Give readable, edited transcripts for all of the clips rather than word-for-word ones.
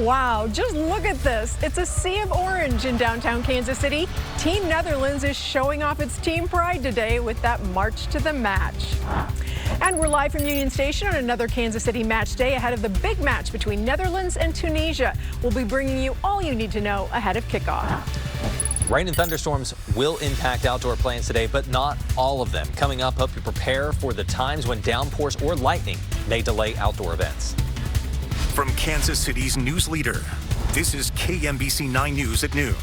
Wow, just look at this. It's a sea of orange in downtown Kansas City. Team Netherlands is showing off its team pride today with that march to the match. And we're live from Union Station on another Kansas City match day ahead of the big match between Netherlands and Tunisia. We'll be bringing you all you need to know ahead of kickoff. Rain and thunderstorms will impact outdoor plans today, but not all of them. Coming up, help you prepare for the times when downpours or lightning may delay outdoor events. From Kansas City's news leader, this is KMBC 9 News at noon.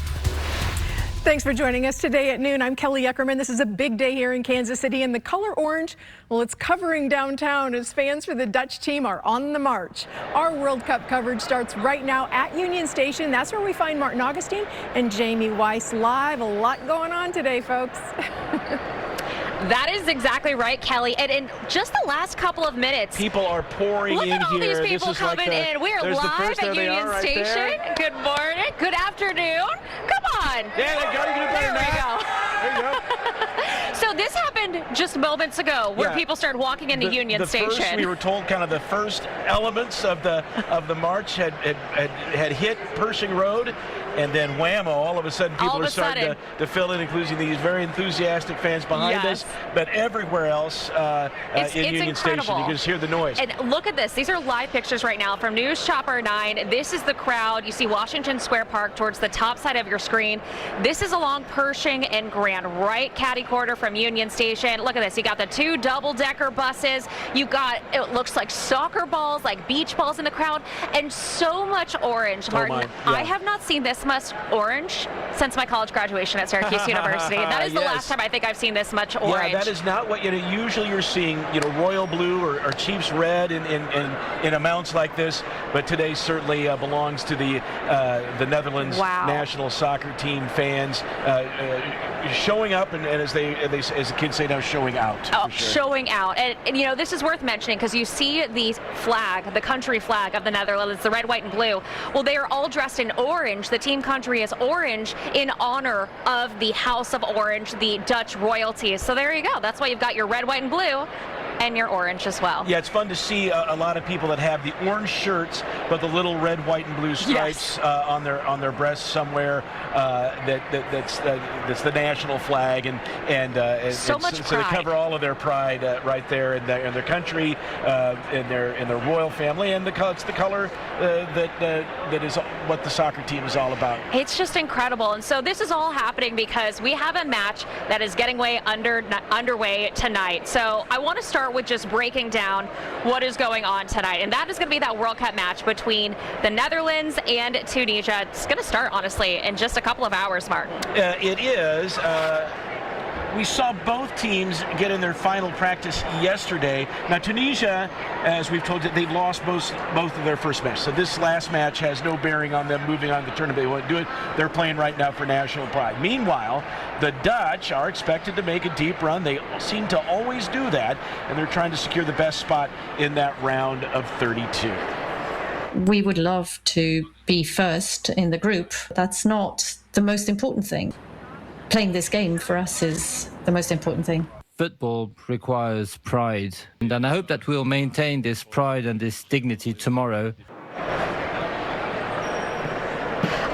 Thanks for joining us today at noon. I'm Kelly Eckerman. This is a big day here in Kansas City, and the color orange, well, it's covering downtown as fans for the Dutch team are on the march. Our World Cup coverage starts right now at Union Station. That's where we find Martin Augustine and Jamie Weiss live. A lot going on today, folks. That is exactly right, Kelly. And in just the last couple of minutes, people are pouring in here. Look at all these people coming in. We are live at Union Station. Good morning. Good afternoon. Come on. Yeah, they got to do better now. There you go. So this happened just moments ago, where people started walking into Union Station. First, we were told kind of the first elements of the march had hit Pershing Road, and then whammo! All of a sudden, people are starting to fill in, including these very enthusiastic fans behind us. But everywhere else in Union Station, you can just hear the noise. And look at this. These are live pictures right now from News Chopper 9. This is the crowd. You see Washington Square Park towards the top side of your screen. This is along Pershing and Grand, right catty corner from Union Station. Look at this. You got the two double-decker buses. You got, it looks like soccer balls, like beach balls in the crowd, and so much orange. Martin, I have not seen this much orange since my college graduation at Syracuse University. That is the last time I think I've seen this much orange. Yeah, that is not what usually you're seeing, royal blue or Chiefs red in amounts like this. But today certainly belongs to the Netherlands national soccer team fans showing up, and as the kids say now, showing out. Oh, showing out. And this is worth mentioning because you see the flag, the country flag of the Netherlands, the red, white, and blue. Well, they are all dressed in orange. The team country is orange in honor of the House of Orange, the Dutch royalty. So there you go. That's why you've got your red, white, and blue, and your orange as well. Yeah, it's fun to see a lot of people that have the orange shirts, but the little red, white, and blue stripes on their breasts somewhere. That's the national flag, and so much so pride. They cover all of their pride right there in their country, in their royal family, and it's the color that is what the soccer team is all about. It's just incredible, and so this is all happening because we have a match that is getting underway tonight. So I want to start with just breaking down what is going on tonight, and that is going to be that World Cup match between the Netherlands and Tunisia. It's going to start, honestly, in just a couple of hours, Martin. It is. We saw both teams get in their final practice yesterday. Now, Tunisia, as we've told you, they've lost both of their first matches. So this last match has no bearing on them moving on to the tournament. They won't do it. They're playing right now for national pride. Meanwhile, the Dutch are expected to make a deep run. They seem to always do that, and they're trying to secure the best spot in that round of 32. We would love to be first in the group. That's not the most important thing. Playing this game for us is the most important thing. Football requires pride, and I hope that we'll maintain this pride and this dignity tomorrow.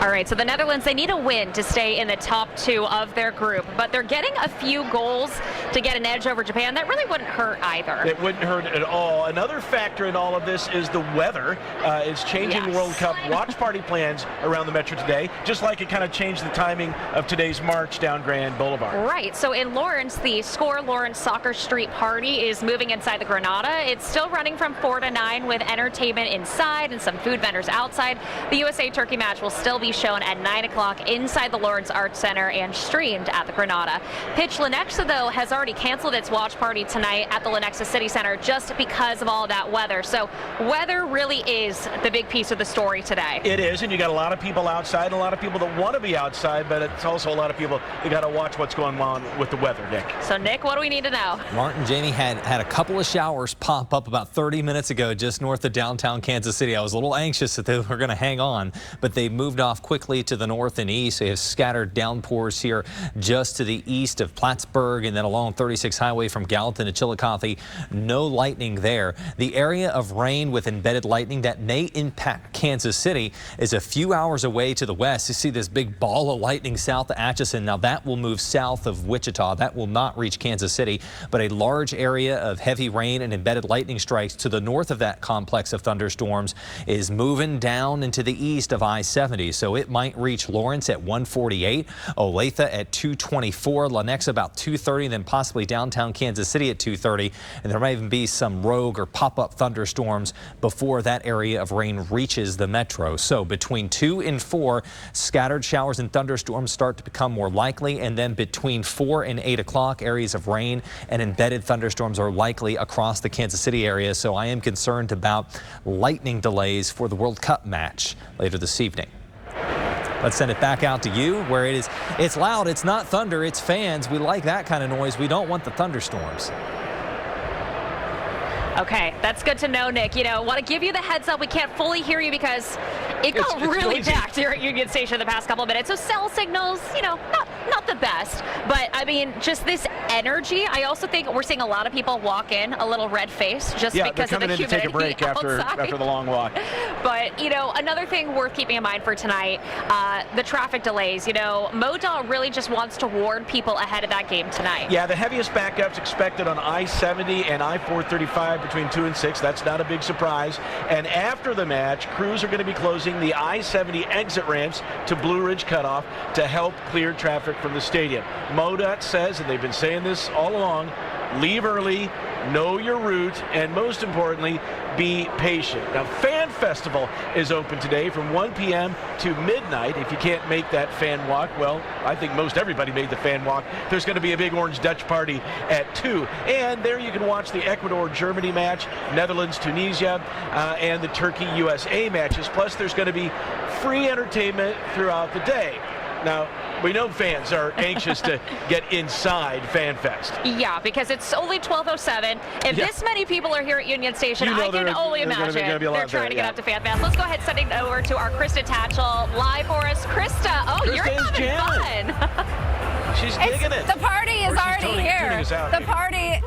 All right, so the Netherlands, they need a win to stay in the top two of their group, but they're getting a few goals to get an edge over Japan. That really wouldn't hurt either. It wouldn't hurt at all. Another factor in all of this is the weather. It's changing World Cup watch party plans around the Metro today, just like it kind of changed the timing of today's march down Grand Boulevard. Right, so in Lawrence, the Score Lawrence Soccer Street Party is moving inside the Granada. It's still running from 4 to 9 with entertainment inside and some food vendors outside. The USA-Turkey match will still be shown at 9 o'clock inside the Lawrence Arts Center and streamed at the Granada. Pitch Lenexa, though, has already canceled its watch party tonight at the Lenexa City Center just because of all that weather. So weather really is the big piece of the story today. It is, and you got a lot of people outside, and a lot of people that want to be outside, but it's also a lot of people you got to watch what's going on with the weather, Nick. So, Nick, what do we need to know? Martin, Jamie had a couple of showers pop up about 30 minutes ago just north of downtown Kansas City. I was a little anxious that they were going to hang on, but they moved off quickly to the north and east. They have scattered downpours here just to the east of Plattsburgh and then along 36 Highway from Gallatin to Chillicothe. No lightning there. The area of rain with embedded lightning that may impact Kansas City is a few hours away to the west. You see this big ball of lightning south of Atchison. Now that will move south of Wichita. That will not reach Kansas City, but a large area of heavy rain and embedded lightning strikes to the north of that complex of thunderstorms is moving down into the east of I-70. So it might reach Lawrence at 148, Olathe at 224, Lenexa about 230, then possibly downtown Kansas City at 230. And there might even be some rogue or pop-up thunderstorms before that area of rain reaches the metro. So between 2 and 4, scattered showers and thunderstorms start to become more likely. And then between 4 and 8 o'clock, areas of rain and embedded thunderstorms are likely across the Kansas City area. So I am concerned about lightning delays for the World Cup match later this evening. Let's send it back out to you where it's loud. It's not thunder. It's fans. We like that kind of noise. We don't want the thunderstorms. Okay, that's good to know, Nick. You know, want to give you the heads up. We can't fully hear you because it got really packed here at Union Station the past couple of minutes. So cell signals, you know, not the best. But, I mean, just this energy. I also think we're seeing a lot of people walk in a little red-faced just because of the humidity. Yeah, they're coming in to take a break after the long walk. But, you know, another thing worth keeping in mind for tonight, the traffic delays. You know, MoDOT really just wants to warn people ahead of that game tonight. Yeah, the heaviest backups expected on I-70 and I-435 between 2 and 6. That's not a big surprise. And after the match, crews are going to be closing the I-70 exit ramps to Blue Ridge Cutoff to help clear traffic from the stadium. MoDOT says, and they've been saying this all along, leave early, know your route, and most importantly, be patient. Now, Fan Festival is open today from 1 p.m. to midnight. If you can't make that fan walk, well, I think most everybody made the fan walk. There's going to be a big Orange Dutch party at 2. And there you can watch the Ecuador-Germany match, Netherlands-Tunisia, and the Turkey-USA matches. Plus, there's going to be free entertainment throughout the day. Now, we know fans are anxious to get inside FanFest. Yeah, because it's only 12:07. If this many people are here at Union Station, I can only imagine they're trying to get up to FanFest. Let's go ahead and send it over to our Krista Tatchell live for us. Krista, Krista, you're having fun. She's digging it. The party is already here. The party...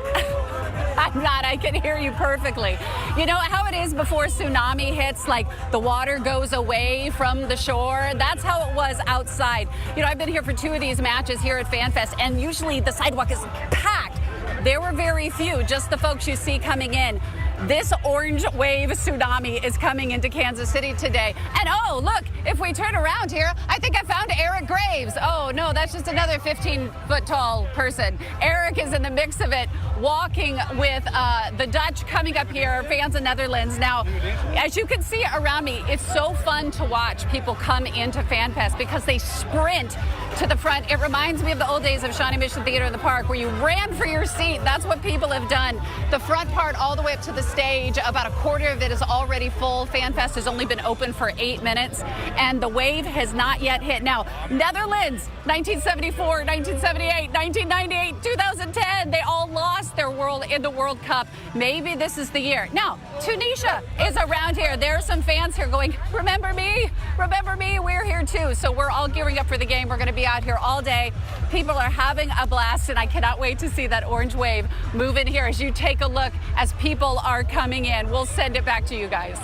I'm not. I can hear you perfectly. You know how it is before tsunami hits, like the water goes away from the shore? That's how it was outside. You know, I've been here for 2 of these matches here at FanFest, and usually the sidewalk is packed. There were very few, just the folks you see coming in. This orange wave tsunami is coming into Kansas City today. And oh, look, if we turn around here, I think I found Eric Graves. Oh, no, that's just another 15-foot tall person. Eric is in the mix of it, walking with the Dutch coming up here, fans of Netherlands. Now, as you can see around me, it's so fun to watch people come into FanFest because they sprint to the front. It reminds me of the old days of Shawnee Mission Theater in the Park where you ran for your seat. That's what people have done. The front part all the way up to the stage, about a quarter of it is already full. FanFest has only been open for 8 minutes, and the wave has not yet hit. Now, Netherlands, 1974, 1978, 1998, 2010, they all lost their world in the World Cup. Maybe this is the year. Now, Tunisia is around here. There are some fans here going, remember me? Remember me? We're here too. So we're all gearing up for the game. We're going to be out here all day. People are having a blast, and I cannot wait to see that orange wave move in here as you take a look as people are coming in. We'll send it back to you guys.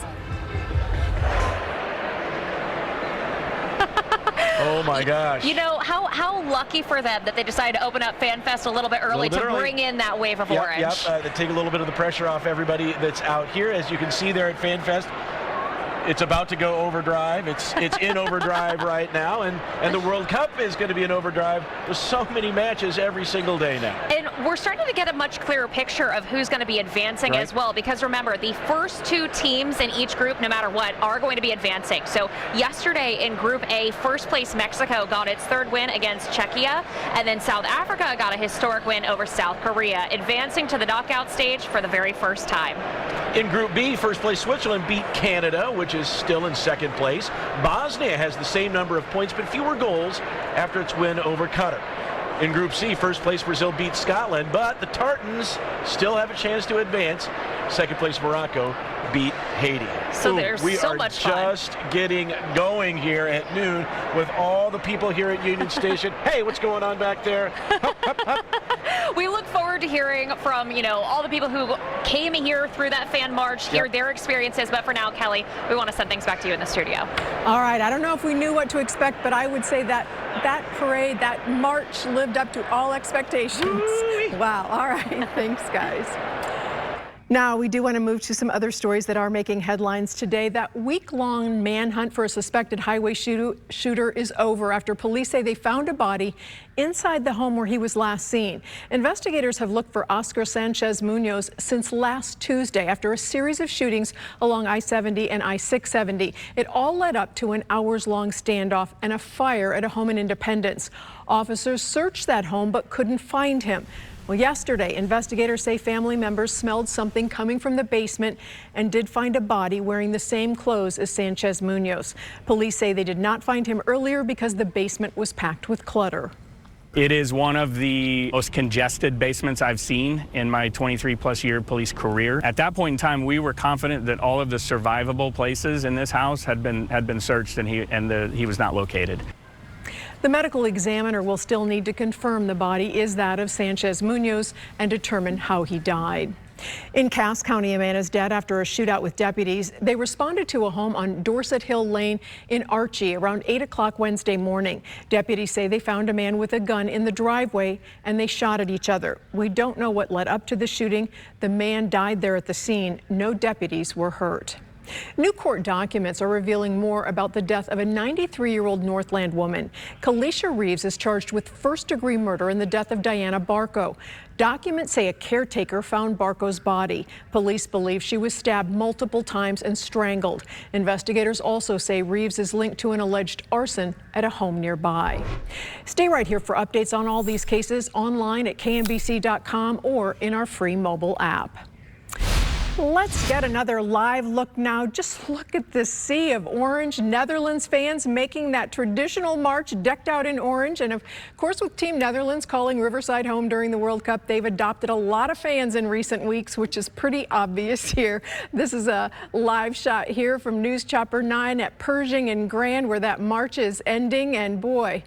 Oh my gosh. You know, how lucky for them that they decided to open up FanFest a little bit early to bring in that wave of orange. Yep, to take a little bit of the pressure off everybody that's out here. As you can see there at FanFest, it's about to go overdrive. It's in overdrive right now, and the World Cup is going to be in overdrive. There's so many matches every single day now. And we're starting to get a much clearer picture of who's going to be advancing as well, because remember, the first 2 teams in each group, no matter what, are going to be advancing. So yesterday in Group A, first place Mexico got its 3rd win against Czechia, and then South Africa got a historic win over South Korea, advancing to the knockout stage for the very first time. In Group B, first place Switzerland beat Canada, which is still in 2nd place. Bosnia has the same number of points but fewer goals after its win over Qatar. in Group C. First place Brazil beat Scotland, but the Tartans still have a chance to advance. Second place Morocco beat Haiti. So there's so much fun. We are just getting going here at noon with all the people here at Union Station. Hey, what's going on back there? We look forward to hearing from, all the people who came here through that fan march, hear their experiences. But for now, Kelly, we want to send things back to you in the studio. All right. I don't know if we knew what to expect, but I would say that that parade, that march lived up to all expectations. Woo-wee. Wow. All right. Thanks, guys. Now, we do want to move to some other stories that are making headlines today. That week-long manhunt for a suspected highway shooter is over after police say they found a body inside the home where he was last seen. Investigators have looked for Oscar Sanchez Munoz since last Tuesday after a series of shootings along I-70 and I-670. It all led up to an hours-long standoff and a fire at a home in Independence. Officers searched that home but couldn't find him. Well, yesterday, investigators say family members smelled something coming from the basement and did find a body wearing the same clothes as Sanchez Munoz. Police say they did not find him earlier because the basement was packed with clutter. It is one of the most congested basements I've seen in my 23-plus year police career. At that point in time, we were confident that all of the survivable places in this house had been searched and he was not located. The medical examiner will still need to confirm the body is that of Sanchez Munoz and determine how he died. In Cass County, a man is dead after a shootout with deputies. They responded to a home on Dorset Hill Lane in Archie around 8 o'clock Wednesday morning. Deputies say they found a man with a gun in the driveway and they shot at each other. We don't know what led up to the shooting. The man died there at the scene. No deputies were hurt. New court documents are revealing more about the death of a 93-year-old Northland woman. Kalisha Reeves is charged with first-degree murder in the death of Diana Barco. Documents say a caretaker found Barco's body. Police believe she was stabbed multiple times and strangled. Investigators also say Reeves is linked to an alleged arson at a home nearby. Stay right here for updates on all these cases online at KMBC.com or in our free mobile app. Let's get another live look now. Just look at this sea of orange. Netherlands fans making that traditional march decked out in orange. And of course, with Team Netherlands calling Riverside home during the World Cup, they've adopted a lot of fans in recent weeks, which is pretty obvious here. This is a live shot here from News Chopper 9 at Pershing and Grand, where that march is ending. And boy,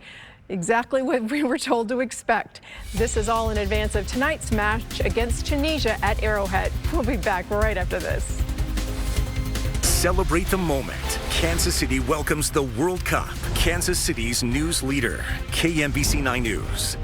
exactly what we were told to expect. This is all in advance of tonight's match against Tunisia at Arrowhead. We'll be back right after this. Celebrate the moment. Kansas City welcomes the World Cup. Kansas City's news leader, KMBC 9 News.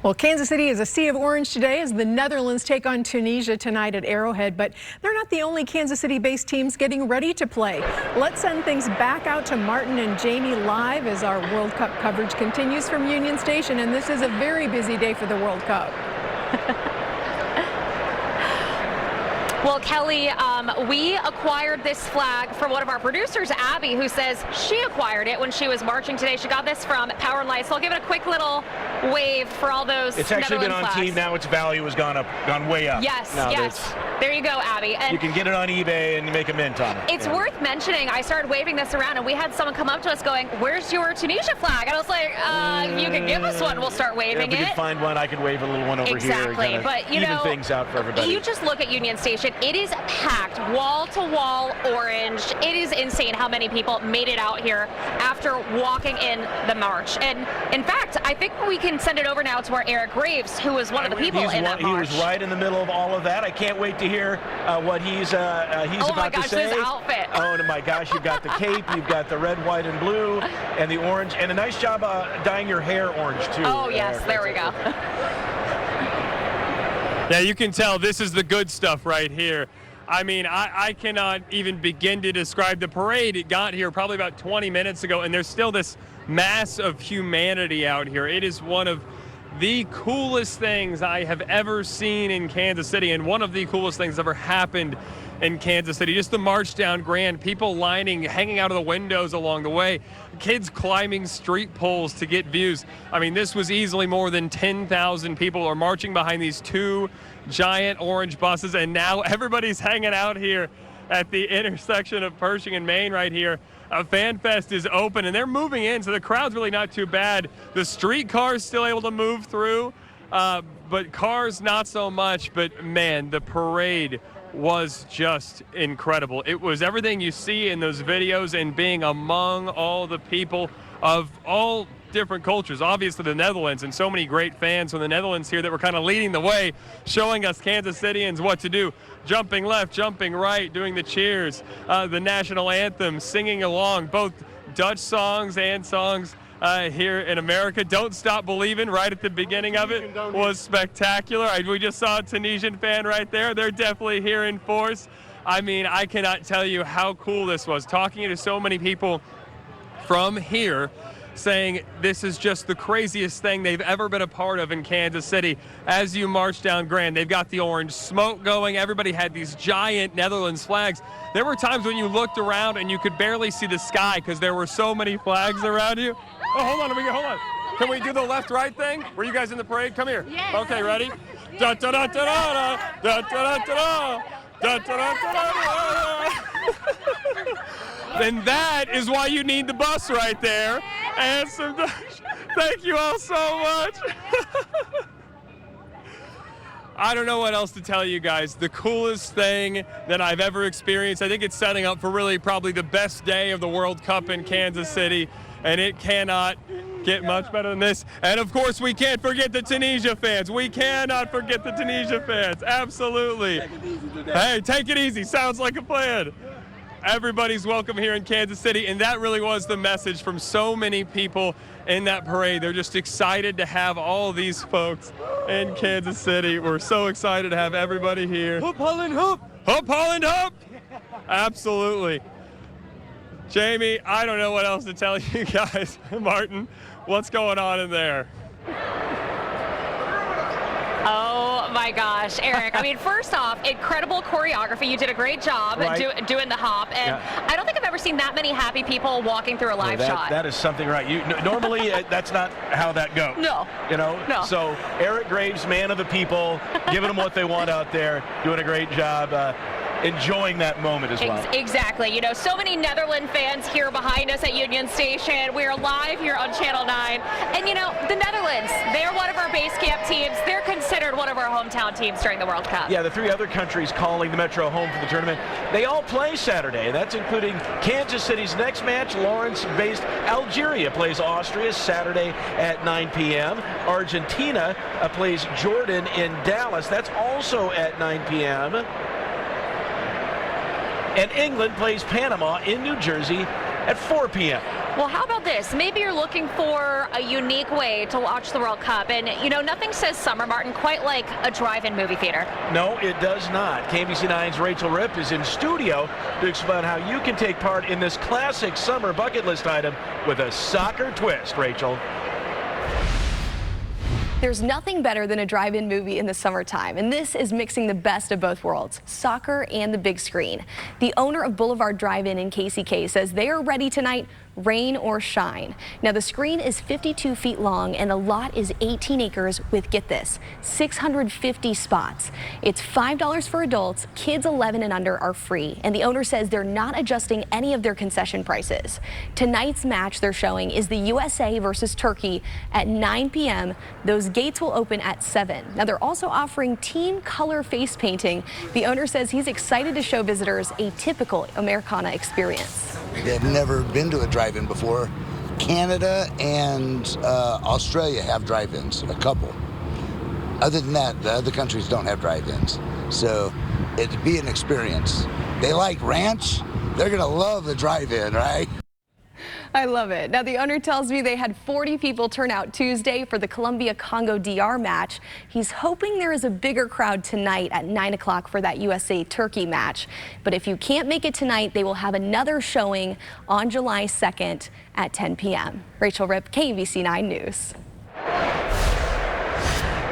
Well, Kansas City is a sea of orange today as the Netherlands take on Tunisia tonight at Arrowhead, but they're not the only Kansas City-based teams getting ready to play. Let's send things back out to Martin and Jamie live as our World Cup coverage continues from Union Station, and this is a very busy day for the World Cup. Well, Kelly, we acquired this flag from one of our producers, Abby, who says she acquired it when she was marching today. She got this from Power & Light, so I'll give it a quick little wave for all those It's actually been on flags. team now. Its value has gone way up. Yes, now yes. There you go, Abby. And you can get it on eBay and make a mint on it. It's worth mentioning, I started waving this around, and we had someone come up to us going, "Where's your Tunisia flag?" And I was like, you can give us one. We'll start waving if we it. could find one, I could wave a little one over Exactly. here. But, you even know, things out for everybody. You just look at Union Station. It is packed, wall-to-wall orange. It is insane how many people made it out here after walking in the march. And, in fact, I think we can send it over now to our Eric Graves, who was one of the people in that march. He was right in the middle of all of that. I can't wait to hear what he's about to say. His outfit. Oh my gosh, you've got the cape, you've got the red, white, and blue, and the orange, and a nice job dyeing your hair orange, too. Oh, yes, there we go. Yeah, you can tell this is the good stuff right here. I mean, I cannot even begin to describe the parade. It got here probably about 20 minutes ago, and there's still this mass of humanity out here. It is one of the coolest things I have ever seen in Kansas City, and one of the coolest things ever happened in Kansas City. Just the march down Grand, people lining, hanging out of the windows along the way, kids climbing street poles to get views. I mean, this was easily more than 10,000 people are marching behind these two giant orange buses, and now everybody's hanging out here at the intersection of Pershing and Main right here. Fan Fest is open, and they're moving in, so the crowd's really not too bad. The street cars still able to move through, but cars not so much. But man, the parade was just incredible. It was everything you see in those videos, and being among all the people of all different cultures. Obviously the Netherlands, and so many great fans from the Netherlands here that were kind of leading the way, showing us Kansas Cityans what to do. Jumping left, jumping right, doing the cheers, the national anthem, singing along, both Dutch songs and songs here in America. Don't Stop Believing right at the beginning of it was spectacular. We just saw a Tunisian fan right there. They're definitely here in force. I mean, I cannot tell you how cool this was. Talking to so many people from here, saying this is just the craziest thing they've ever been a part of in Kansas City. As you march down Grand, they've got the orange smoke going. Everybody had these giant Netherlands flags. There were times when you looked around and you could barely see the sky because there were so many flags around you. Oh, hold on, hold on. Can we do the left-right thing? Were you guys in the parade? Come here. Yes. Okay, ready? Da da da da da da da da da da da da da. And that is why you need the bus right there. And some, thank you all so much. I don't know what else to tell you guys. The coolest thing that I've ever experienced. I think it's setting up for really probably the best day of the World Cup in Kansas City. And it cannot get much better than this. And of course, we can't forget the Tunisia fans. We cannot forget the Tunisia fans. Absolutely. Hey, take it easy. Sounds like a plan. Everybody's welcome here in Kansas City, and that really was the message from so many people in that parade. They're just excited to have all these folks in Kansas City. We're so excited to have everybody here. Hoop, Holland, hoop! Hoop, Holland, hoop! Absolutely. Jamie, I don't know what else to tell you guys. Martin, what's going on in there? Oh my gosh, Eric. I mean, first off, incredible choreography. You did a great job doing the hop. And I don't think I've ever seen that many happy people walking through a live shot. That is something right. Normally, that's not how that goes. No. You know? No. So, Eric Graves, man of the people, giving them what they want out there, doing a great job. Enjoying that moment as well. Exactly. You know, so many Netherlands fans here behind us at Union Station. We are live here on Channel 9. And, you know, the Netherlands, they're one of our base camp teams. They're considered one of our hometown teams during the World Cup. Yeah, the three other countries calling the Metro home for the tournament, they all play Saturday. That's including Kansas City's next match. Lawrence-based Algeria plays Austria Saturday at 9 p.m. Argentina plays Jordan in Dallas. That's also at 9 p.m. And England plays Panama in New Jersey at 4 p.m. Well, how about this? Maybe you're looking for a unique way to watch the World Cup. And, you know, nothing says summer, Martin, quite like a drive-in movie theater. No, it does not. KMBC9's Rachel Ripp is in studio to explain how you can take part in this classic summer bucket list item with a soccer twist. Rachel. There's nothing better than a drive-in movie in the summertime, and this is mixing the best of both worlds, soccer and the big screen. The owner of Boulevard Drive-In in KCK says they are ready tonight, rain or shine. Now, the screen is 52 feet long and the lot is 18 acres with, get this, 650 spots. It's $5 for adults. Kids 11 and under are free, and the owner says they're not adjusting any of their concession prices. Tonight's match they're showing is the USA versus Turkey at 9 p.m. Those gates will open at 7. Now, they're also offering team color face painting. The owner says he's excited to show visitors a typical Americana experience. They've never been to a drive-in before. Canada and Australia have drive-ins, a couple. Other than that, the other countries don't have drive-ins. So it'd be an experience. They like ranch, they're gonna love the drive-in, right? I love it. Now, the owner tells me they had 40 people turn out Tuesday for the Colombia-Congo DR match. He's hoping there is a bigger crowd tonight at 9 o'clock for that USA-Turkey match. But if you can't make it tonight, they will have another showing on July 2nd at 10 p.m. Rachel Ripp, KMBC9 News.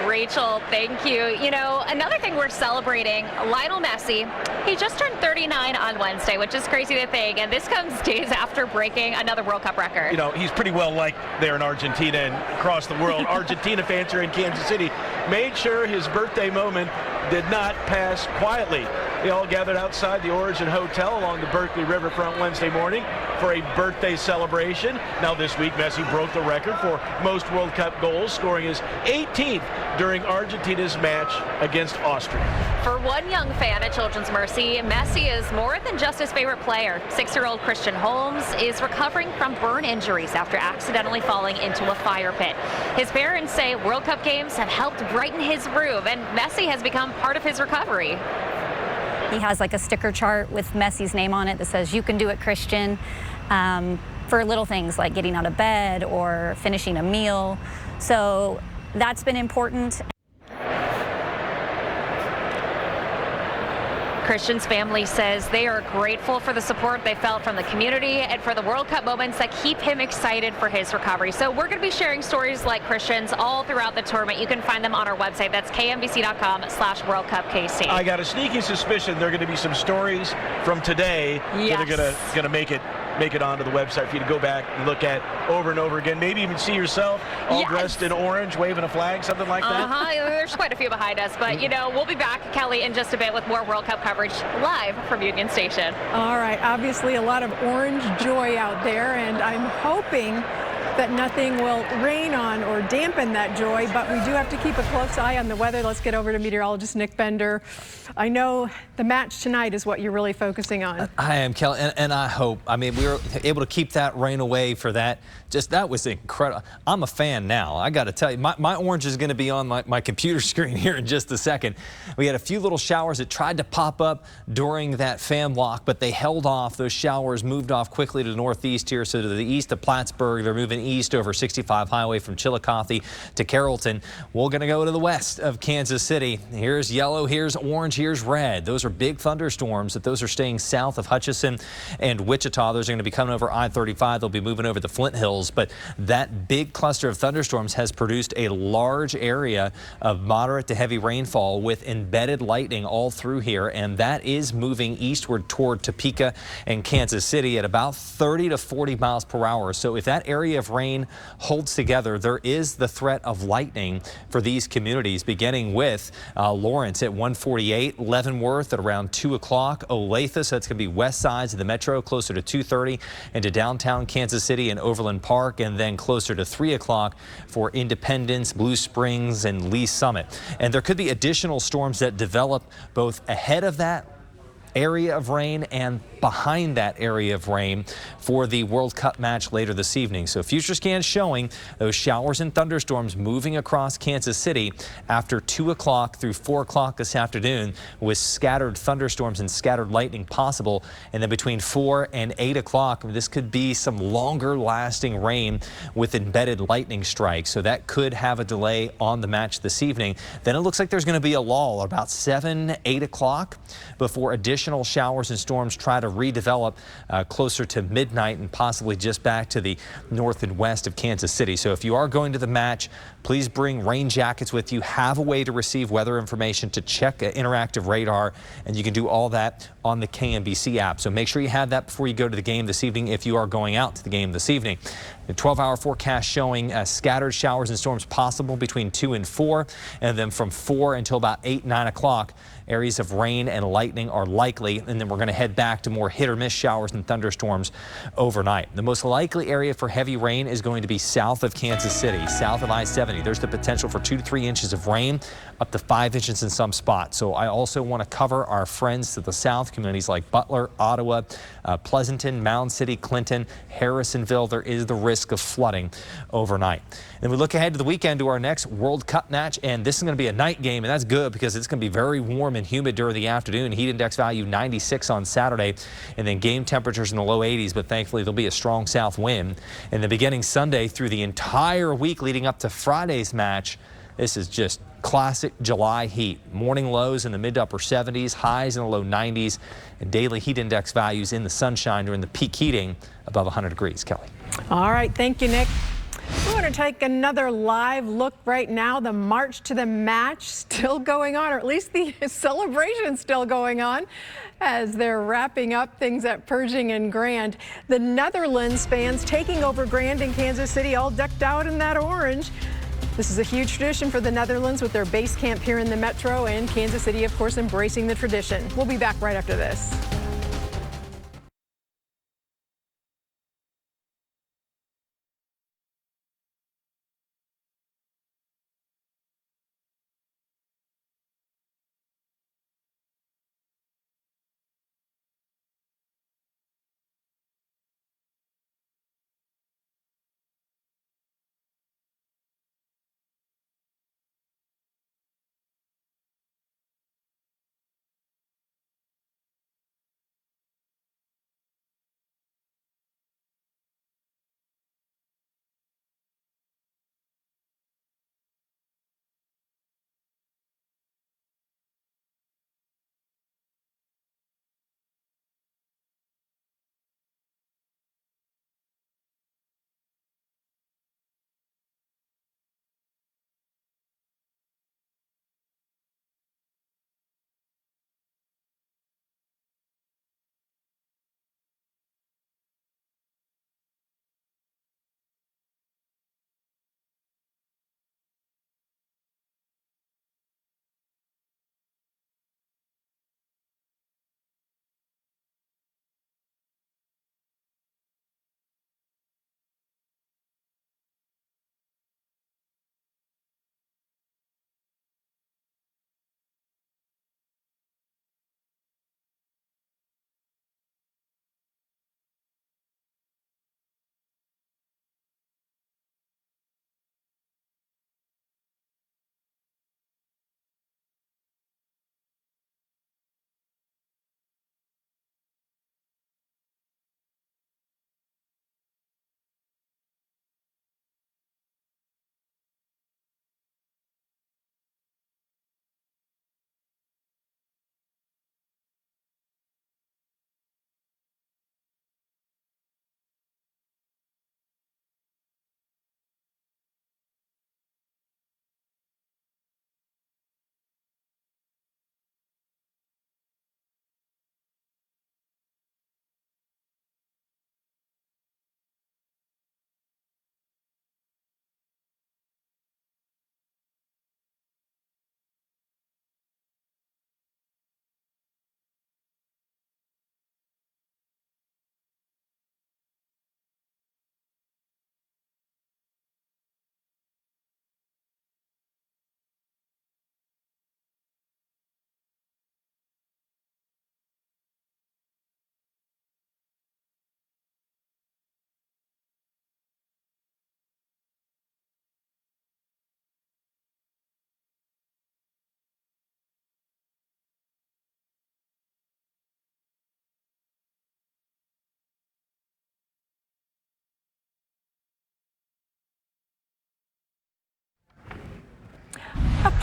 Rachel, thank you. You know, another thing we're celebrating, Lionel Messi. He just turned 39 on Wednesday, which is crazy to think, and this comes days after breaking another World Cup record. You know, he's pretty well liked there in Argentina and across the world. Argentina fans here in Kansas City made sure his birthday moment did not pass quietly. They all gathered outside the Origin Hotel along the Berkeley Riverfront Wednesday morning for a birthday celebration. Now this week, Messi broke the record for most World Cup goals, scoring his 18th during Argentina's match against Austria. For one young fan at Children's Mercy, Messi is more than just his favorite player. 6-year-old Christian Holmes is recovering from burn injuries after accidentally falling into a fire pit. His parents say World Cup games have helped brighten his room, and Messi has become part of his recovery. He has like a sticker chart with Messi's name on it that says, "You can do it, Christian," for little things like getting out of bed or finishing a meal. So that's been important. Christian's family says they are grateful for the support they felt from the community and for the World Cup moments that keep him excited for his recovery. So we're going to be sharing stories like Christian's all throughout the tournament. You can find them on our website. That's kmbc.com/WorldCupKC. I got a sneaky suspicion there are going to be some stories from today that are going to make it onto the website for you to go back and look at over and over again. Maybe even see yourself all dressed in orange, waving a flag, something like that. There's quite a few behind us, but you know, we'll be back, Kelly, in just a bit with more World Cup coverage live from Union Station. All right, obviously a lot of orange joy out there, and I'm hoping that nothing will rain on or dampen that joy, but we do have to keep a close eye on the weather. Let's get over to meteorologist Nick Bender. I know the match tonight is what you're really focusing on. I am, Kelly, and I hope. I mean, we were able to keep that rain away for that. That was incredible. I'm a fan now. I got to tell you, my orange is going to be on my computer screen here in just a second. We had a few little showers that tried to pop up during that fan block, but they held off. Those showers moved off quickly to the northeast here, so to the east of Plattsburgh. They're moving east over 65 Highway from Chillicothe to Carrollton. We're going to go to the west of Kansas City. Here's yellow, here's orange, here's red. Those are big thunderstorms. Those are staying south of Hutchinson and Wichita. Those are going to be coming over I-35. They'll be moving over the Flint Hills. But that big cluster of thunderstorms has produced a large area of moderate to heavy rainfall with embedded lightning all through here, and that is moving eastward toward Topeka and Kansas City at about 30 to 40 miles per hour. So if that area of rain holds together, there is the threat of lightning for these communities, beginning with Lawrence at 148, Leavenworth at around 2 o'clock, Olathe, so that's going to be west sides of the metro, closer to 2:30, into downtown Kansas City and Overland Park, and then closer to 3 o'clock for Independence, Blue Springs, and Lee Summit. And there could be additional storms that develop both ahead of that area of rain and behind that area of rain for the World Cup match later this evening. So future scans showing those showers and thunderstorms moving across Kansas City after 2 o'clock through 4 o'clock this afternoon, with scattered thunderstorms and scattered lightning possible. And then between 4 and 8 o'clock, this could be some longer lasting rain with embedded lightning strikes. So that could have a delay on the match this evening. Then it looks like there's going to be a lull about 7, 8 o'clock before additional showers and storms try to redevelop closer to midnight and possibly just back to the north and west of Kansas City. So if you are going to the match, please bring rain jackets with you. Have a way to receive weather information, to check interactive radar, and you can do all that on the KMBC app. So make sure you have that before you go to the game this evening if you are going out to the game this evening. The 12-hour forecast showing scattered showers and storms possible between 2 and 4, and then from 4 until about 8, 9 o'clock, areas of rain and lightning are likely, and then we're going to head back to more hit or miss showers and thunderstorms overnight. The most likely area for heavy rain is going to be south of Kansas City, south of I-70. There's the potential for 2 to 3 inches of rain, up to 5 inches in some spots. So I also want to cover our friends to the south, communities like Butler, Ottawa, Pleasanton, Mound City, Clinton, Harrisonville. There is the risk of flooding overnight. And we look ahead to the weekend to our next World Cup match, and this is going to be a night game, and that's good because it's going to be very warm and humid during the afternoon. Heat index value 96 on Saturday, and then game temperatures in the low 80s, but thankfully there'll be a strong south wind. And then beginning Sunday through the entire week leading up to Friday's match, this is just classic July heat. Morning lows in the mid to upper 70s, highs in the low 90s, and daily heat index values in the sunshine during the peak heating above 100 degrees. Kelly. All right, thank you, Nick. We want to take another live look right now. The march to the match still going on, or at least the celebration still going on as they're wrapping up things at Pershing and Grand. The Netherlands fans taking over Grand in Kansas City, all decked out in that orange. This is a huge tradition for the Netherlands with their base camp here in the metro, and Kansas City, of course, embracing the tradition. We'll be back right after this.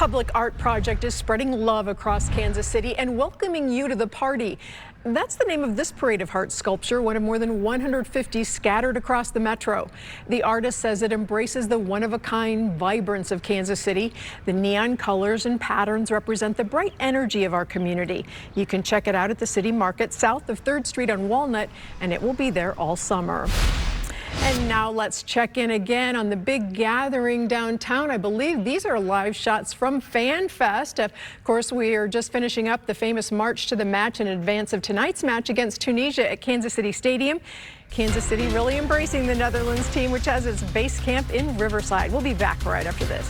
public art project is spreading love across Kansas City and welcoming you to the party. That's the name of this Parade of Hearts sculpture, one of more than 150 scattered across the metro. The artist says it embraces the one-of-a-kind vibrance of Kansas City. The neon colors and patterns represent the bright energy of our community. You can check it out at the City Market south of 3rd Street on Walnut, and it will be there all summer. And now let's check in again on the big gathering downtown. I believe these are live shots from Fan Fest. Of course, we are just finishing up the famous March to the Match in advance of tonight's match against Tunisia at Kansas City Stadium. Kansas City really embracing the Netherlands team, which has its base camp in Riverside. We'll be back right after this.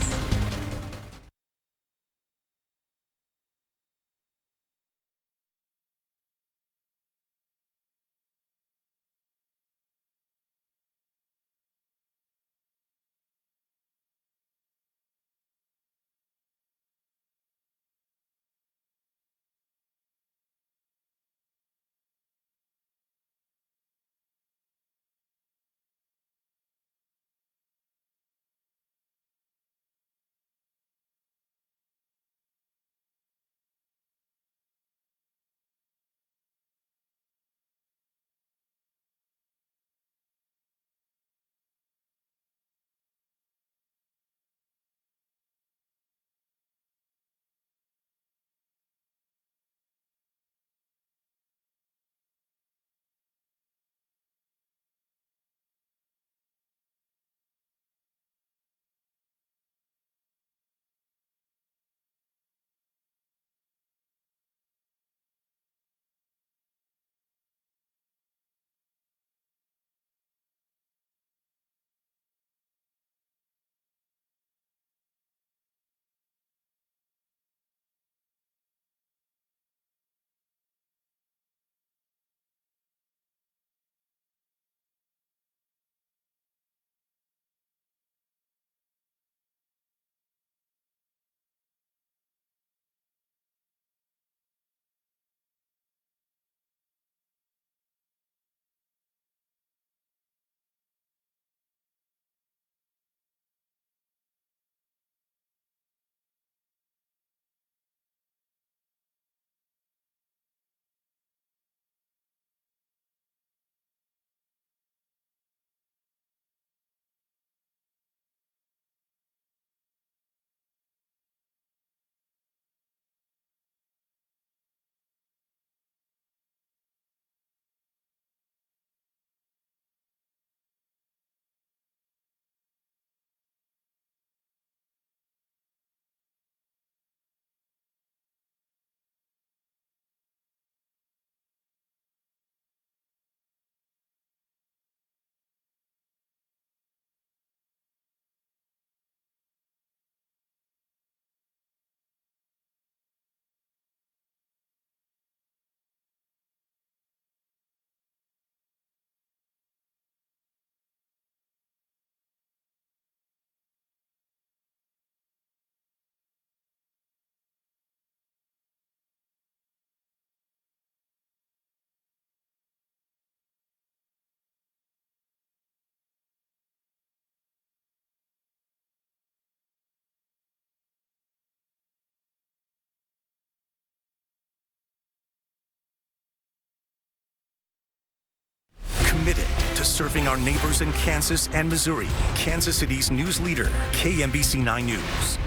Committed to serving our neighbors in Kansas and Missouri. Kansas City's news leader, KMBC 9 News.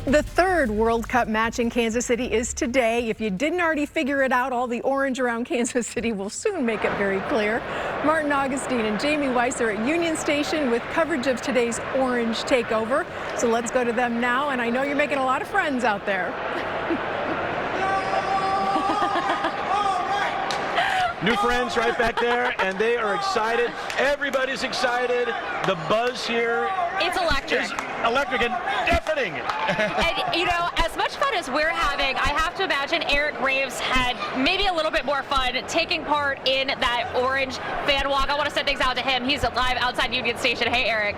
The third World Cup match in Kansas City is today. If you didn't already figure it out, all the orange around Kansas City will soon make it very clear. Martin Augustine and Jamie Weiss are at Union Station with coverage of today's Orange Takeover. So let's go to them now, and I know you're making a lot of friends out there. New friends right back there, and they are excited. Everybody's excited. The buzz here. It's electric. Is electric and deafening. And, you know, as much fun as we're having, I have to imagine Eric Graves had maybe a little bit more fun taking part in that orange fan walk. I want to send things out to him. He's live outside Union Station. Hey, Eric.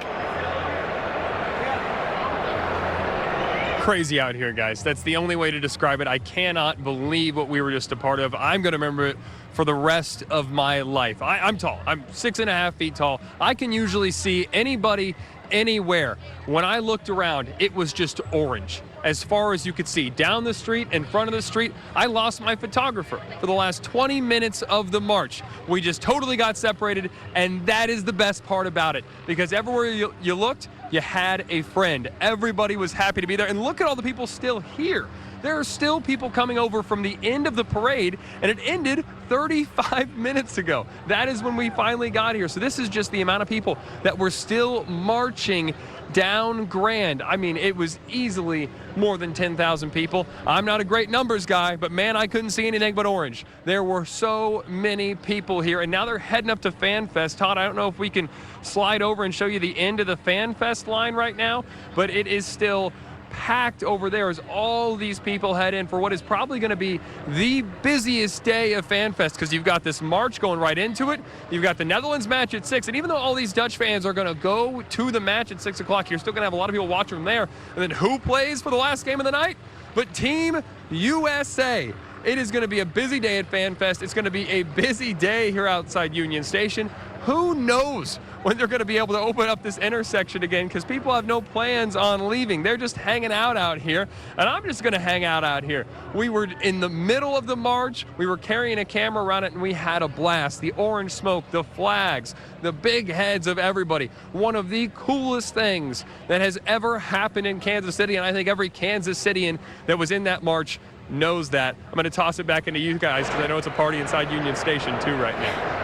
Crazy out here, guys. That's the only way to describe it. I cannot believe what we were just a part of. I'm going to remember it for the rest of my life. I'm tall. I'm 6.5 feet tall. I can usually see anybody anywhere. When I looked around, it was just orange as far as you could see. Down the street, in front of the street, I lost my photographer for the last 20 minutes of the march. We just totally got separated, and that is the best part about it, because everywhere you looked, you had a friend. Everybody was happy to be there, and look at all the people still here. There are still people coming over from the end of the parade, and it ended 35 minutes ago. That is when we finally got here. So this is just the amount of people that were still marching down Grand. I mean, it was easily more than 10,000 people. I'm not a great numbers guy, but man, I couldn't see anything but orange. There were so many people here, and now they're heading up to Fan Fest. Todd, I don't know if we can slide over and show you the end of the Fan Fest line right now, but it is still packed over there as all these people head in for what is probably going to be the busiest day of FanFest, because you've got this march going right into it. You've got the Netherlands match at 6, and even though all these Dutch fans are going to go to the match at 6 o'clock, you're still going to have a lot of people watching from there. And then who plays for the last game of the night? But Team USA. It is going to be a busy day at FanFest. It's going to be a busy day here outside Union Station. Who knows when they're going to be able to open up this intersection again, because people have no plans on leaving. They're just hanging out here, and I'm just going to hang out here. We were in the middle of the march. We were carrying a camera around it, and we had a blast. The orange smoke, the flags, the big heads of everybody. One of the coolest things that has ever happened in Kansas City, and I think every Kansas Citian that was in that march knows that. I'm going to toss it back into you guys, because I know it's a party inside Union Station too right now.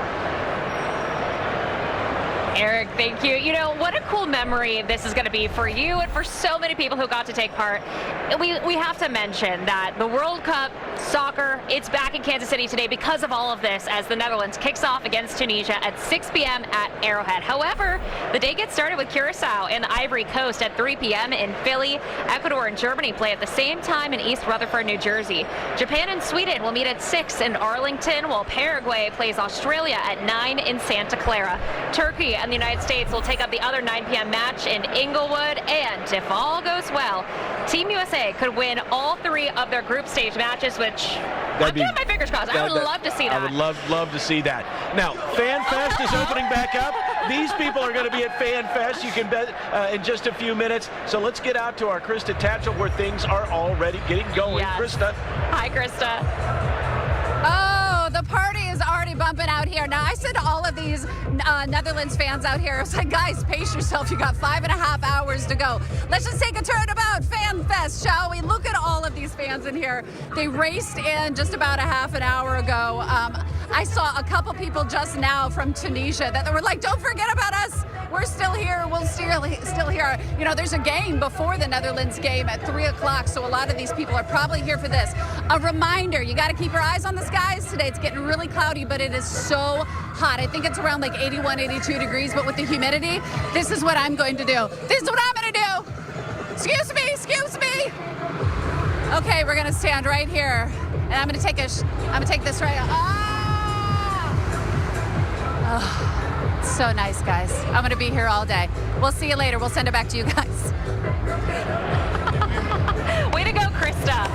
Eric, thank you. You know, what a cool memory this is going to be for you and for so many people who got to take part. We have to mention that the World Cup soccer, it's back in Kansas City today because of all of this, as the Netherlands kicks off against Tunisia at 6 p.m. at Arrowhead. However, the day gets started with Curacao and the Ivory Coast at 3 p.m. in Philly. Ecuador and Germany play at the same time in East Rutherford, New Jersey. Japan and Sweden will meet at 6 in Arlington, while Paraguay plays Australia at 9 in Santa Clara. Turkey and the United States will take up the other 9 p.m. match in Inglewood, and if all goes well, Team USA could win all 3 of their group stage matches, which I'm getting my fingers crossed. I would love to see that. I would love to see that. Now, Fan Fest is opening back up. These people are going to be at Fan Fest, you can bet, in just a few minutes. So let's get out to our Krista Tatchell, where things are already getting going. Yes. Krista. Hi, Krista. Oh, the party is already bumping out here. Now, I said to all of these Netherlands fans out here, I was like, guys, pace yourself. You got 5.5 hours to go. Let's just take a turnabout Fan Fest, shall we? Look at all of these fans in here. They raced in just about a half an hour ago. I saw a couple people just now from Tunisia that were like, don't forget about us. We're still here. We'll still here. You know, there's a game before the Netherlands game at 3 o'clock, so a lot of these people are probably here for this. A reminder, you got to keep your eyes on the skies today. It's getting really cloudy, but it is so hot. I think it's around like 81, 82 degrees, but with the humidity, this is what I'm going to do. This is what I'm going to do. Excuse me, excuse me. Okay, we're going to stand right here, and I'm going to take this right out. Oh. So nice, guys. I'm going to be here all day. We'll see you later. We'll send it back to you guys. Way to go, Krista.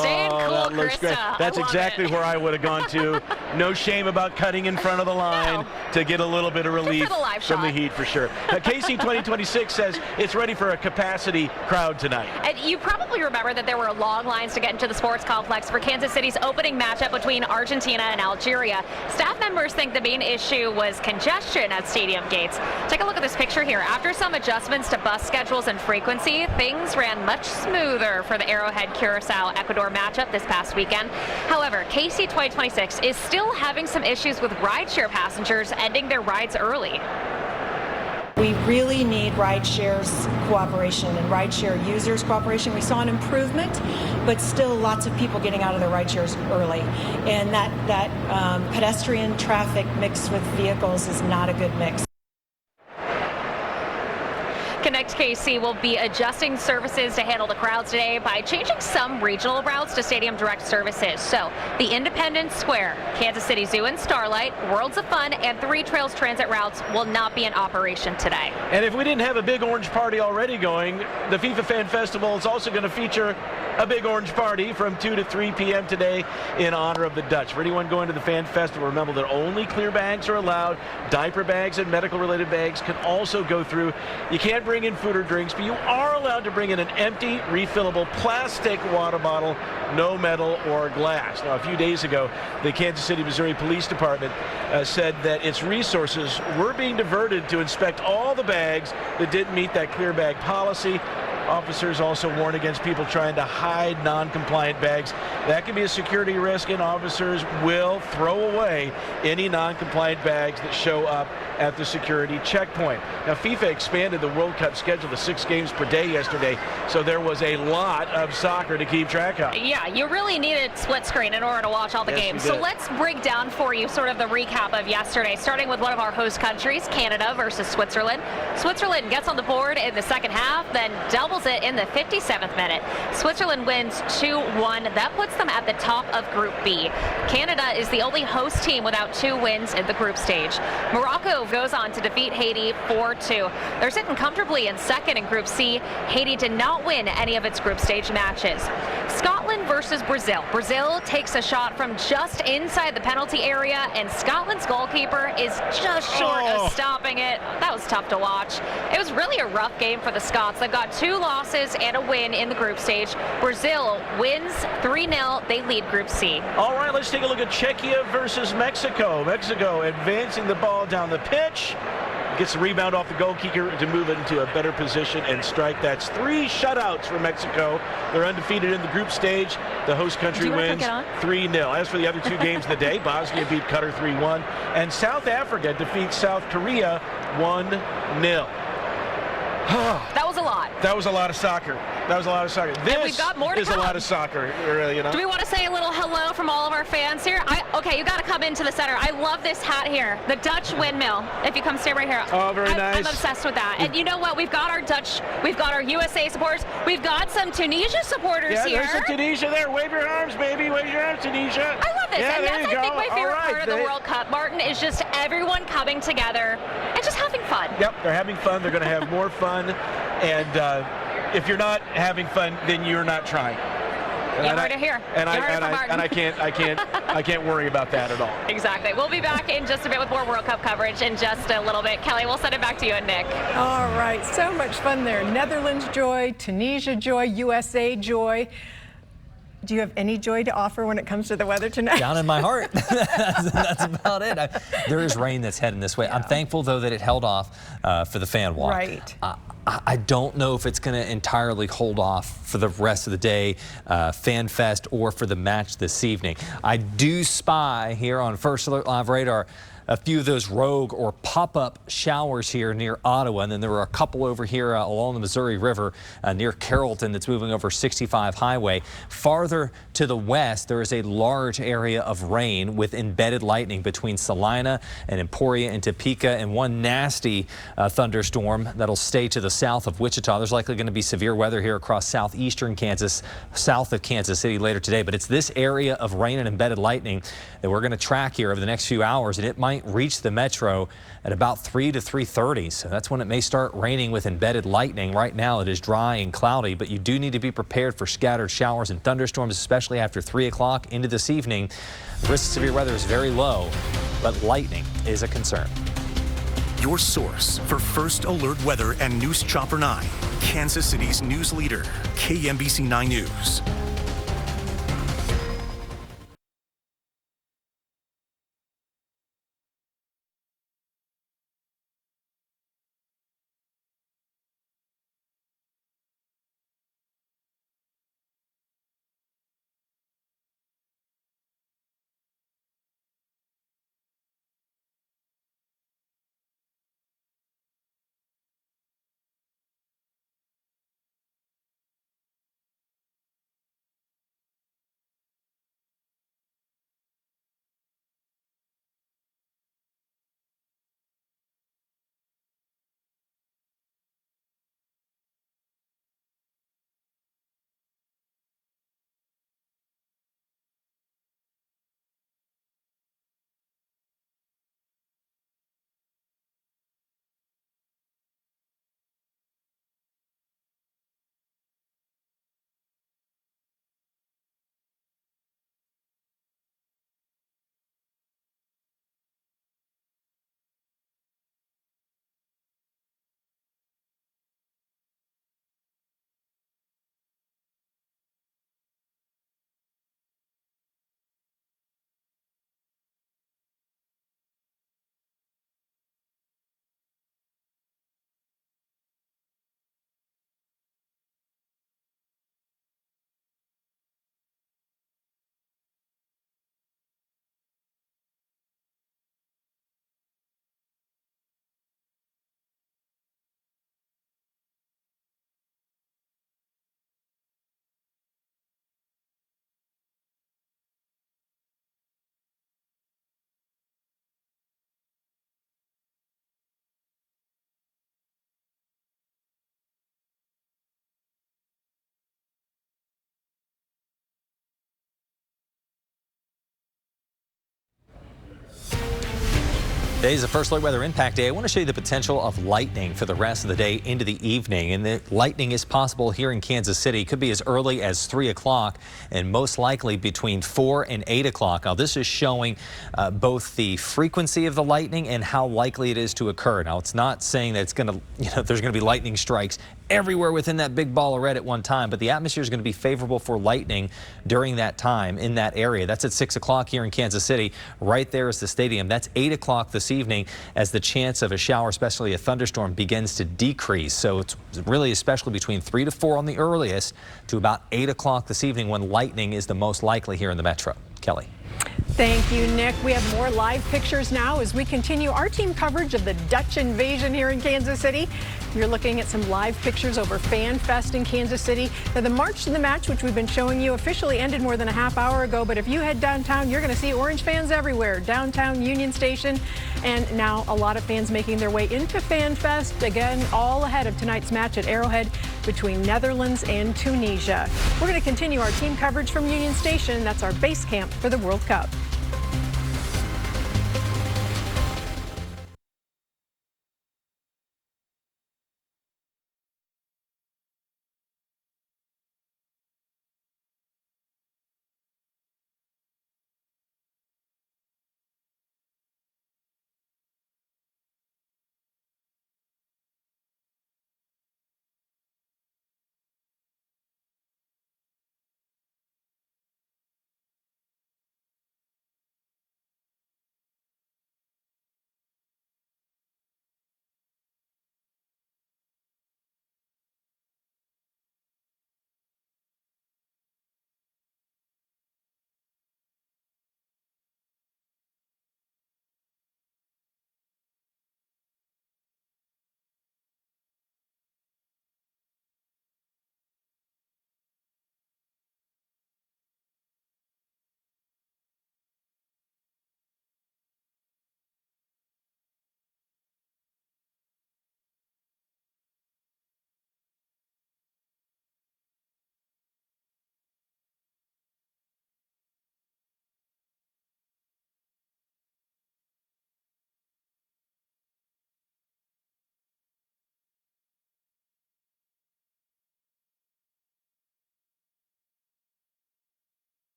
Staying cool, that looks Krista. great. That's exactly where I would have gone to. No shame about cutting in front of the line to get a little bit of relief from the heat, for sure. KC 2026 says it's ready for a capacity crowd tonight. And you probably remember that there were long lines to get into the sports complex for Kansas City's opening matchup between Argentina and Algeria. Staff members think the main issue was congestion at stadium gates. Take a look at this picture here. After some adjustments to bus schedules and frequency, things ran much smoother for the Arrowhead Curacao Ecuador matchup this past weekend. However, KC 2026 is still having some issues with rideshare passengers ending their rides early. We really need rideshare's cooperation and rideshare users' cooperation. We saw an improvement, but still lots of people getting out of their rideshares early. And that pedestrian traffic mixed with vehicles is not a good mix. Connect KC will be adjusting services to handle the crowds today by changing some regional routes to Stadium Direct services. So the Independence Square, Kansas City Zoo and Starlight, Worlds of Fun, and 3 Trails transit routes will not be in operation today. And if we didn't have a big orange party already going, the FIFA Fan Festival is also going to feature a big orange party from 2 to 3 p.m. today in honor of the Dutch. For anyone going to the Fan Festival, remember that only clear bags are allowed. Diaper bags and medical-related bags can also go through. You can't bring in food or drinks, but you are allowed to bring in an empty, refillable plastic water bottle, no metal or glass. Now, a few days ago, the Kansas City, Missouri Police Department said that its resources were being diverted to inspect all the bags that didn't meet that clear bag policy. Officers also warn against people trying to hide non-compliant bags. That can be a security risk, and officers will throw away any non-compliant bags that show up at the security checkpoint. Now, FIFA expanded the World Cup schedule to 6 games per day yesterday, so there was a lot of soccer to keep track of. Yeah, you really needed split screen in order to watch all the games. So let's break down for you sort of the recap of yesterday, starting with one of our host countries, Canada versus Switzerland. Switzerland gets on the board in the second half, then doubles it in the 57th minute. Switzerland wins 2-1. That puts them at the top of Group B. Canada is the only host team without 2 wins in the group stage. Morocco goes on to defeat Haiti 4-2. They're sitting comfortably in second in Group C. Haiti did not win any of its group stage matches. Scotland versus Brazil. Brazil takes a shot from just inside the penalty area, and Scotland's goalkeeper is just short of stopping it. That was tough to watch. It was really a rough game for the Scots. They've got 2 losses and a win in the group stage. Brazil wins 3-0. They lead Group C. All right, let's take a look at Czechia versus Mexico. Mexico advancing the ball down the pitch. Gets the rebound off the goalkeeper to move it into a better position and strike. That's 3 shutouts for Mexico. They're undefeated in the group stage. The host country wins 3-0. As for the other 2 games of the day, Bosnia beat Qatar 3-1, and South Africa defeats South Korea 1-0. That was a lot. That was a lot of soccer. That was a lot of soccer. This and we've got more to is come. A lot of soccer, really, you know. Do we want to say a little hello from all of our fans here? Okay, you got to come into the center. I love this hat here, the Dutch windmill. If you come stay right here. Oh, very nice. I'm obsessed with that. And you know what? We've got our Dutch, we've got our USA supporters, we've got some Tunisia supporters here. Yeah, there's some Tunisia there. Wave your arms, baby. Wave your arms, Tunisia. I love this. Yeah, and there that's, you I think, go. my favorite part of the World Cup, Martin, is just everyone coming together and just having fun. Yep, they're having fun. They're going to have more fun. And if you're not having fun, then you're not trying. You heard it here. I can't worry about that at all. Exactly. We'll be back in just a bit with more World Cup coverage in just a little bit. Kelly, we'll send it back to you and Nick. All right. So much fun there. Netherlands joy, Tunisia joy, USA joy. Do you have any joy to offer when it comes to the weather tonight? Down in my heart. That's about it. There is rain that's heading this way. Yeah. I'm thankful, though, that it held off for the fan walk. Right. I don't know if it's going to entirely hold off for the rest of the day, Fan Fest, or for the match this evening. I do spy here on First Alert Live Radar a few of those rogue or pop-up showers here near Ottawa, and then there were a couple over here along the Missouri River near Carrollton that's moving over 65 Highway. Farther to the west, there is a large area of rain with embedded lightning between Salina and Emporia and Topeka, and one nasty thunderstorm that'll stay to the south of Wichita. There's likely going to be severe weather here across southeastern Kansas, south of Kansas City later today, but it's this area of rain and embedded lightning that we're going to track here over the next few hours, and it might reach the metro at about 3 to 3:30. So that's when it may start raining with embedded lightning. Right now it is dry and cloudy, but you do need to be prepared for scattered showers and thunderstorms, especially after 3 o'clock into this evening. The risk of severe weather is very low, but lightning is a concern. Your source for First Alert Weather and News Chopper 9, Kansas City's news leader, KMBC 9 News. Today's the first look weather impact day. I want to show you the potential of lightning for the rest of the day into the evening. And the lightning is possible here in Kansas City. Could be as early as 3 o'clock and most likely between 4 and 8 o'clock. Now, this is showing both the frequency of the lightning and how likely it is to occur. Now, it's not saying that it's going to, there's going to be lightning strikes everywhere within that big ball of red at one time, but the atmosphere is going to be favorable for lightning during that time in that area. That's at 6 o'clock here in Kansas City. Right there is the stadium. That's 8 o'clock this evening as the chance of a shower, especially a thunderstorm, begins to decrease. So it's really especially between 3 to 4 on the earliest to about 8 o'clock this evening when lightning is the most likely here in the metro. Kelly. Thank you, Nick. We have more live pictures now as we continue our team coverage of the Dutch invasion here in Kansas City. You're looking at some live pictures over Fan Fest in Kansas City. Now, the March to the Match, which we've been showing you, officially ended more than a half hour ago. But if you head downtown, you're going to see Orange fans everywhere. Downtown Union Station. And now a lot of fans making their way into Fan Fest. Again, all ahead of tonight's match at Arrowhead between Netherlands and Tunisia. We're going to continue our team coverage from Union Station. That's our base camp for the World Cup.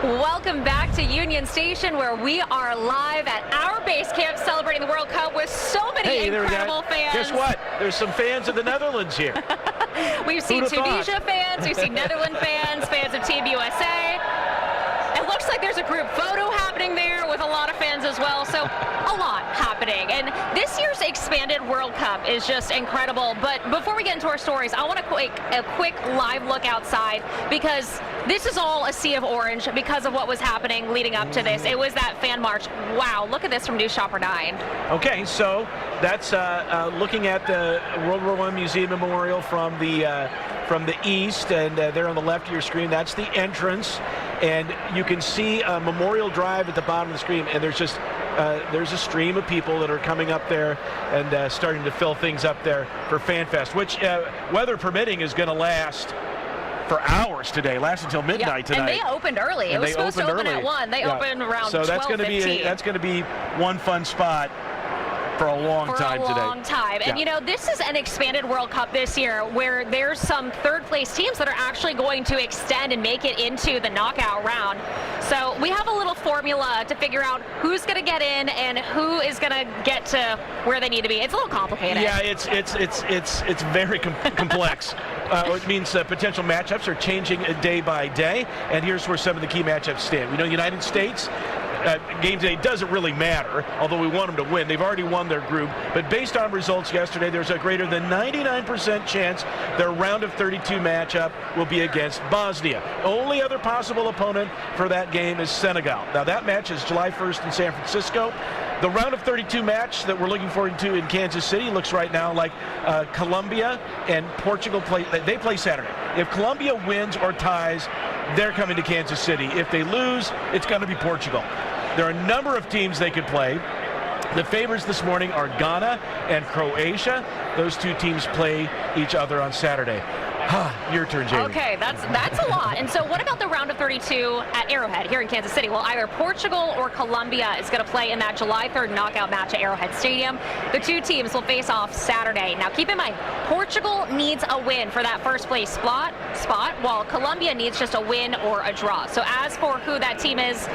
Welcome back to Union Station, where we are live at our base camp celebrating the World Cup with so many incredible fans. Guess what? There's some fans of the Netherlands here. We've seen Tunisia fans, we've seen Netherlands fans, fans of Team USA. It looks like there's a group photo happening there with a lot of fans as well, so a lot happening. And this year's expanded World Cup is just incredible. But before we get into our stories, I want to take a quick live look outside, because this is all a sea of orange because of what was happening leading up to this. It was that fan march. Wow, look at this from News Shopper 9. Okay, so that's looking at the World War I Museum Memorial from the east, and there on the left of your screen, that's the entrance. And you can see a Memorial Drive at the bottom of the screen, and there's just there's a stream of people that are coming up there and starting to fill things up there for Fan Fest, which, weather permitting, is going to last for hours today. Last until midnight tonight. And they opened early. It was supposed to open at 1. They opened around 12:15. So that's going to be one fun spot for a long time today. For a long time. And, you know, this is an expanded World Cup this year where there's some third-place teams that are actually going to extend and make it into the knockout round. So we have a little formula to figure out who's going to get in and who is going to get to where they need to be. It's a little complicated. Yeah, it's very complex. It means potential matchups are changing day by day, and here's where some of the key matchups stand. We know United States game today doesn't really matter, although we want them to win. They've already won their group. But based on results yesterday, there's a greater than 99% chance their round of 32 matchup will be against Bosnia. Only other possible opponent for that game is Senegal. Now, that match is July 1st in San Francisco. The round of 32 match that we're looking forward to in Kansas City looks right now like Colombia and Portugal play. They play Saturday. If Colombia wins or ties, they're coming to Kansas City. If they lose, it's going to be Portugal. There are a number of teams they could play. The favorites this morning are Ghana and Croatia. Those two teams play each other on Saturday. Your turn, Jamie. Okay, that's a lot. And so what about the round of 32 at Arrowhead here in Kansas City? Well, either Portugal or Colombia is going to play in that July 3rd knockout match at Arrowhead Stadium. The two teams will face off Saturday. Now, keep in mind, Portugal needs a win for that first place spot, while Colombia needs just a win or a draw. So as for who that team is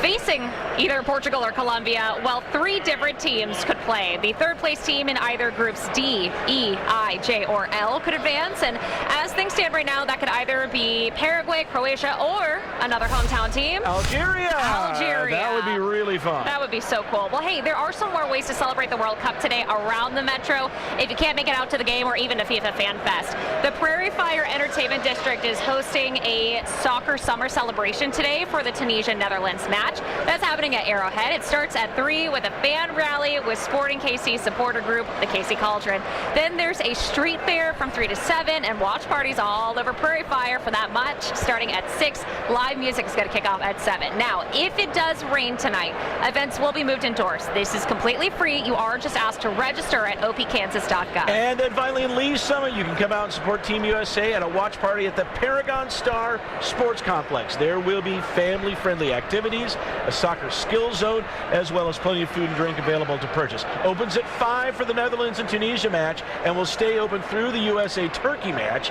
facing, either Portugal or Colombia, well, 3 different teams could play. The third place team in either groups D, E, I, J, or L could advance. And as things stand right now, that could either be Paraguay, Croatia, or another hometown team. Algeria. That would be really fun. That would be so cool. Well, hey, there are some more ways to celebrate the World Cup today around the Metro. If you can't make it out to the game or even to FIFA Fan Fest, the Prairie Fire Entertainment District is hosting a soccer summer celebration today for the Tunisia-Netherlands match. That's happening at Arrowhead. It starts at 3 with a fan rally with Sporting KC supporter group, the KC Cauldron. Then there's a street fair from 3 to 7 and watch parties all over Prairie Fire for that match starting at 6. Live music is going to kick off at 7. Now, if it does rain tonight, events will be moved indoors. This is completely free. You are just asked to register at opkansas.gov. And then finally in Lee's Summit, you can come out and support Team USA at a watch party at the Paragon Star Sports Complex. There will be family-friendly activities, a soccer skills zone, as well as plenty of food and drink available to purchase. Opens at 5 for the Netherlands and Tunisia match and will stay open through the USA-Turkey match.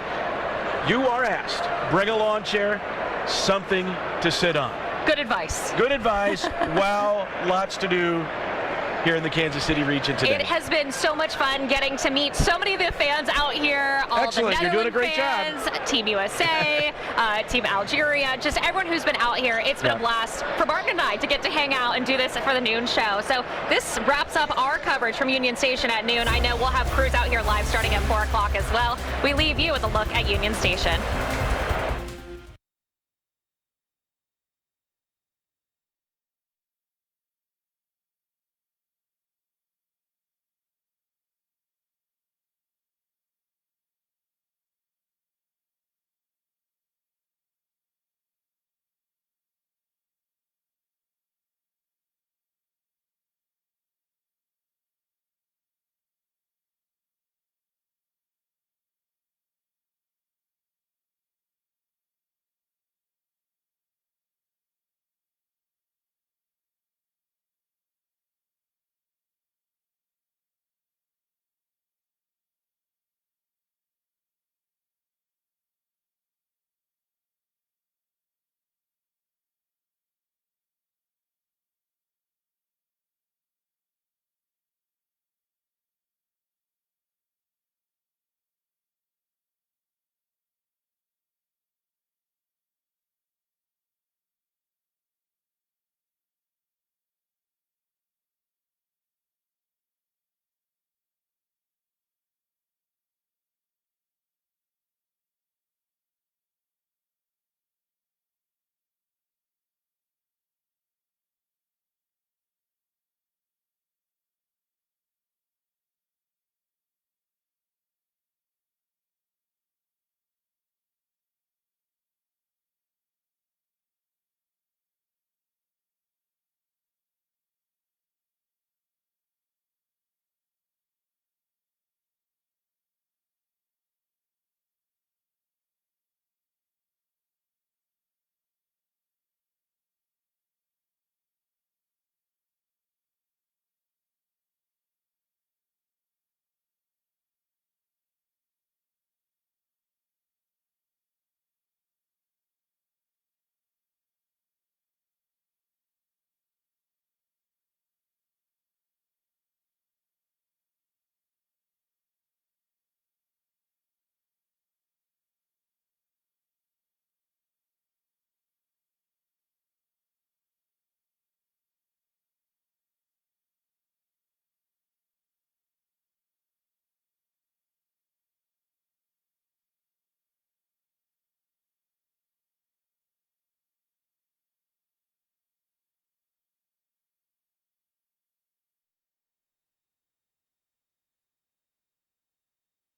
You are asked, bring a lawn chair, something to sit on. Good advice. Good advice. Wow, lots to do here in the Kansas City region today. It has been so much fun getting to meet so many of the fans out here. All Excellent. the Netherlands You're doing a great fans, job. Team USA, Team Algeria, just everyone who's been out here. It's been a blast for Martin and I to get to hang out and do this for the noon show. So this wraps up our coverage from Union Station at noon. I know we'll have crews out here live starting at 4 o'clock as well. We leave you with a look at Union Station.